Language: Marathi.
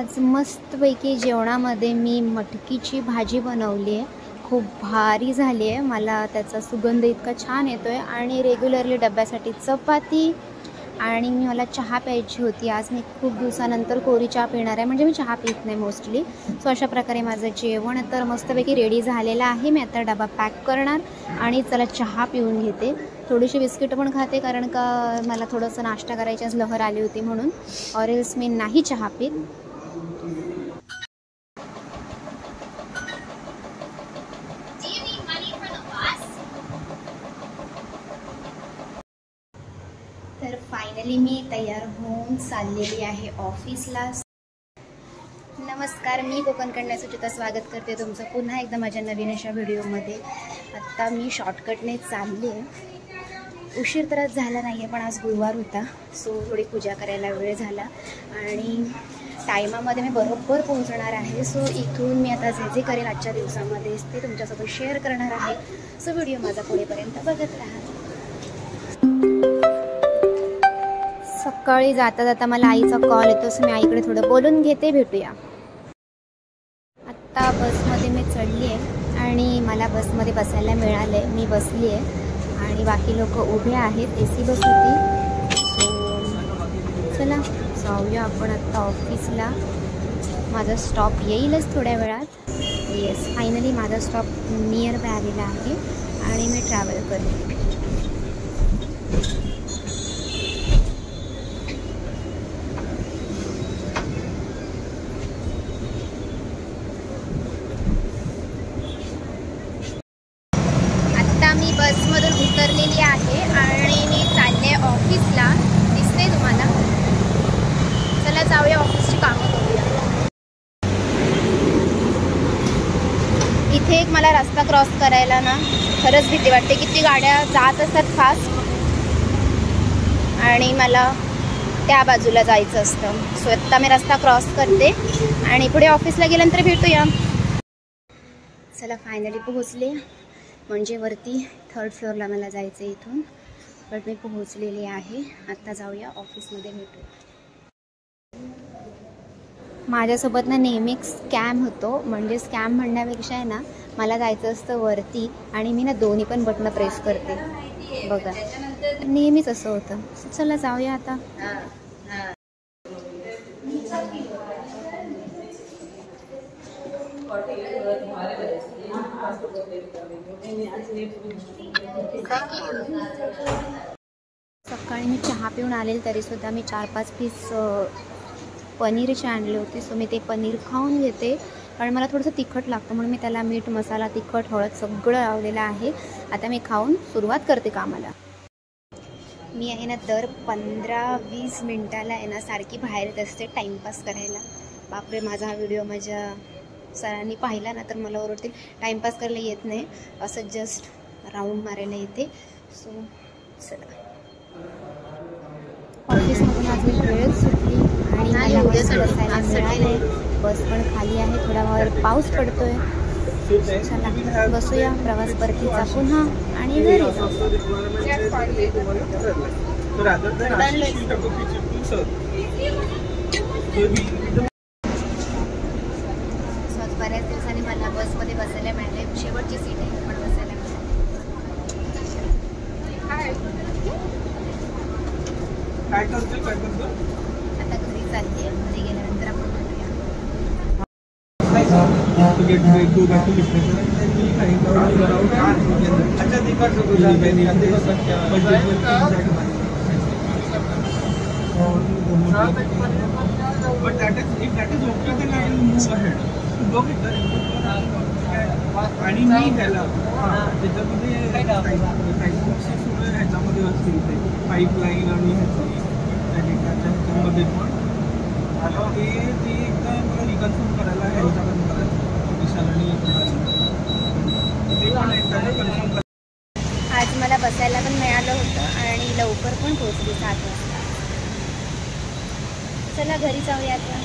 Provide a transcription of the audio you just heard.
आज मस्तपैकी जेवणामध्ये मी मटकीची भाजी बनवली आहे. खूप भारी झाली आहे. मला त्याचा सुगंध इतका छान येतो आहे. आणि रेग्युलरली डब्यासाठी चपाती आणि मला चहा प्यायची होती. आज मी खूप दिवसानंतर कोरी चहा पिणार आहे. म्हणजे मी चहा पित नाही मोस्टली. सो अशा प्रकारे माझं जेवण तर मस्तपैकी रेडी झालेलं आहे. मी आता डबा पॅक करणार आणि चला चहा पिऊन घेते. थोडीशी बिस्किट पण खाते कारण का मला थोडंसं नाश्ता करायच्याच लहर आली होती म्हणून. ऑरेल्स मी नाही चहा पित. तर फायनली मी तयार होऊन चाललेली आहे ऑफिसला. नमस्कार, मी कोकण कन्या सुचिता स्वागत करते तुमचं पुन्हा एकदा माझ्या नवीन अशा व्हिडिओमध्ये. आत्ता मी शॉर्टकटने चालले. उशीर तर झाला नाही आहे पण आज गुरुवार होता सो थोडी पूजा करायला वेळ झाला आणि टायमामध्ये मी बरोबर पोहोचणार आहे. सो इथून मी आता जे जे करेल आजच्या दिवसामध्ये ते तुमच्यासोबत शेअर करणार आहे. सो व्हिडिओ माझा पुढेपर्यंत बघत राहा. सकाळी जाता जाता मला आईचा कॉल येतो सो मी आईकडे थोडं बोलून घेते. भेटूया. आत्ता बसमध्ये मी चढली आहे आणि मला बसमध्ये बसायला मिळालं. मी बसली आहे आणि बाकी लोक उभे आहेत. AC बस होती. सो चला जाऊया आपण आत्ता ऑफिसला. माझा स्टॉप येईलच थोड्या वेळात. येस, फायनली माझा स्टॉप नियर बाय आलेला आहे आणि मी ट्रॅव्हल करते. मी बसमधून उतरलेली आहे आणि मी चालले ऑफिसला. दिसते तुम्हाला. चला जाऊया ऑफिसची कामं करूया. इथे एक मला रस्ता क्रॉस करायला ना खरंच भीती वाटते. किती गाड्या जात असतात फास्ट आणि मला त्या बाजूला जायचं असतं. सो आत्ता मी रस्ता क्रॉस करते आणि पुढे ऑफिसला गेल्यानंतर भेटूया. चला फायनली पोहोचले. म्हणजे वरती 3rd फ्लोअरला मला जायचं आहे इथून. बट मी पोहोचलेली आहे. आत्ता जाऊया ऑफिसमध्ये भेटू. माझ्यासोबत ना नेहमी स्कॅम होतो. म्हणजे स्कॅम म्हणण्यापेक्षा आहे ना मला जायचं असतं वरती आणि मी ना दोन्ही पण बटणं प्रेस करते. बघा नेहमीच असं होतं. चला जाऊया आता. सकाळी मी चहा पिऊन आलेल तरीसुद्धा मी 4-5 पीस पनीरचे आणले होते. सो मी ते पनीर खाऊन घेते कारण मला थोडंसं तिखट लागतं म्हणून मी त्याला मीठ मसाला तिखट हळद सगळं लावलेलं आहे. आता मी खाऊन सुरुवात करते कामाला. मी आहे ना दर 15-20 मिनटाला आहे ना सारखी बाहेर येत असते टाईमपास करायला. बापरे, माझा हा व्हिडिओ माझ्या सरांनी पाहिला ना तर मला ओरडतील. टाईमपास करायला येत नाही, असं जस्ट राऊंड मारायला येते. सो चला. ऑफिसमधून आज मी वेळच सुटली आणि मला बसायला मिळाले. बस पण खाली आहे. थोडा वेळ पाऊस पडतोय. चला बसूया. प्रवास परतीचा पुन्हा आणि घरी जाऊ. बऱ्याच दिवसांनी मला बसमध्ये बसायला मिळाले. शेवटची सीट आहे पण बसायला मिळाली. आता घरी चालते. घरी गेल्यानंतर आपण भेटूया. आणि मी त्याला त्याच्यामध्ये ह्याच्यामध्ये असतील ते पाईपलाईन आणि ह्याच्यामध्ये पण ते एकदा मला रिकन्फर्म करायला ह्याच्याकडून करायचं विशाल आणि ते पण एकदा कन्फर्म. आज मला बसायला पण मिळालं होतं आणि लवकर पण पोहोचली 7 वाजता. चला घरी जाऊया आता.